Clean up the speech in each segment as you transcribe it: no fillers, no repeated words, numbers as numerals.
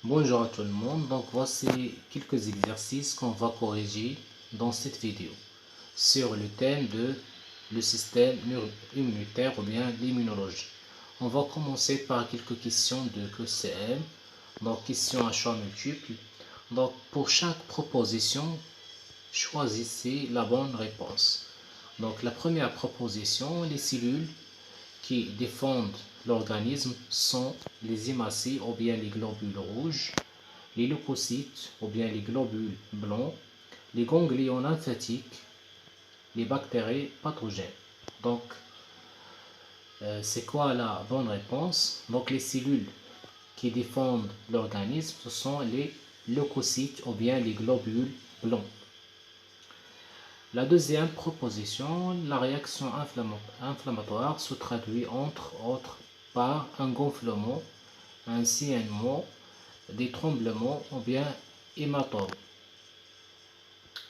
Bonjour à tout le monde, donc voici quelques exercices qu'on va corriger dans cette vidéo sur le thème de le système immunitaire ou bien l'immunologie. On va commencer par quelques questions de QCM, donc questions à choix multiples. Donc pour chaque proposition, choisissez la bonne réponse. Donc la première proposition, les cellules qui défendent l'organisme sont les hématocytes ou bien les globules rouges, les leucocytes ou bien les globules blancs, les ganglions lymphatiques, les bactéries pathogènes. Donc, c'est quoi la bonne réponse? Donc, les cellules qui défendent l'organisme, ce sont les leucocytes ou bien les globules blancs. La deuxième proposition, la réaction inflammatoire se traduit entre autres par un gonflement, un saignement, des tremblements ou bien hématome.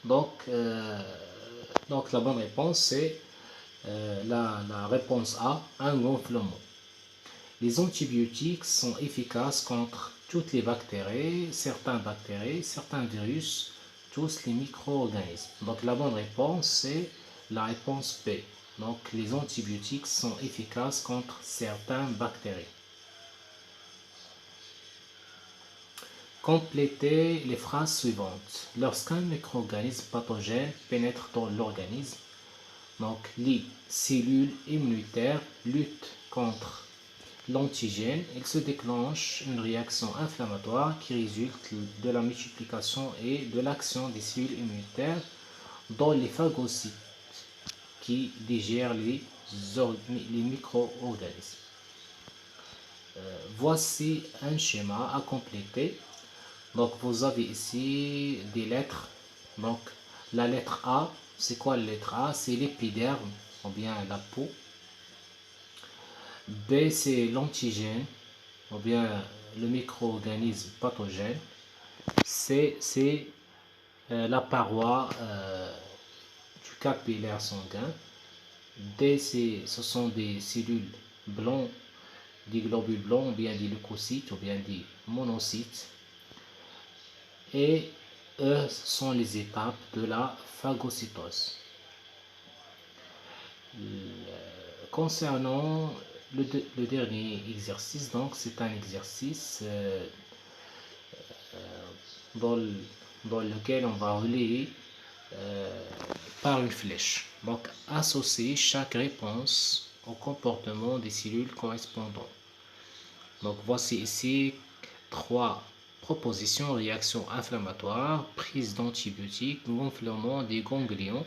Donc, la bonne réponse c'est la réponse A, un gonflement. Les antibiotiques sont efficaces contre toutes les bactéries, certains virus, tous les micro-organismes. Donc la bonne réponse c'est la réponse B. Donc les antibiotiques sont efficaces contre certaines bactéries. Complétez les phrases suivantes. Lorsqu'un micro-organisme pathogène pénètre dans l'organisme, donc les cellules immunitaires luttent contre l'antigène, il se déclenche une réaction inflammatoire qui résulte de la multiplication et de l'action des cellules immunitaires dans les phagocytes qui digèrent les micro-organismes. Voici un schéma à compléter. Donc vous avez ici des lettres. Donc la lettre A, c'est quoi la lettre A? C'est l'épiderme ou bien la peau. B, c'est l'antigène ou bien le micro-organisme pathogène. C, c'est la paroi du capillaire sanguin. D, ce sont des cellules blanches, des globules blancs ou bien des leucocytes ou bien des monocytes. Et E sont les étapes de la phagocytose. Concernant le dernier exercice, donc c'est un exercice dans, dans lequel on va relayer par une flèche. Donc associer chaque réponse au comportement des cellules correspondantes. Donc voici ici trois propositions: réaction inflammatoire, prise d'antibiotiques, gonflement des ganglions.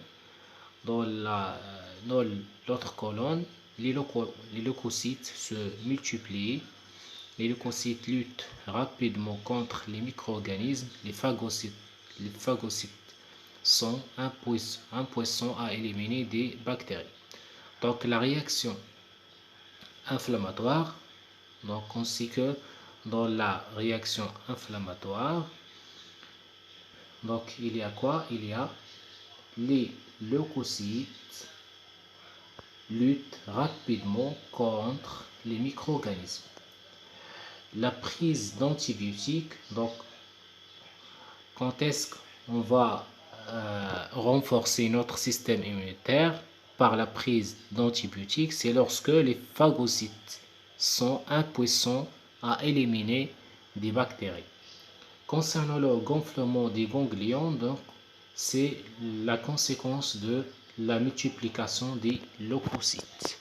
Dans l'autre colonne, les leucocytes se multiplient. Les leucocytes luttent rapidement contre les micro-organismes. Les phagocytes sont impuissants à éliminer des bactéries. Donc la réaction inflammatoire, donc on sait que dans la réaction inflammatoire, donc il y a quoi? Il y a les leucocytes luttent rapidement contre les micro-organismes. La prise d'antibiotiques, donc quand est-ce qu'on va renforcer notre système immunitaire par la prise d'antibiotiques? C'est lorsque les phagocytes sont impuissants à éliminer des bactéries. Concernant le gonflement des ganglions, donc c'est la conséquence de la multiplication des leucocytes.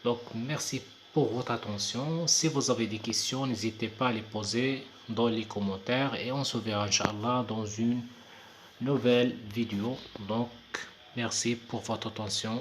Donc merci pour votre attention. Si vous avez des questions, n'hésitez pas à les poser dans les commentaires et on se verra Inch'Allah dans une nouvelle vidéo. Donc merci pour votre attention.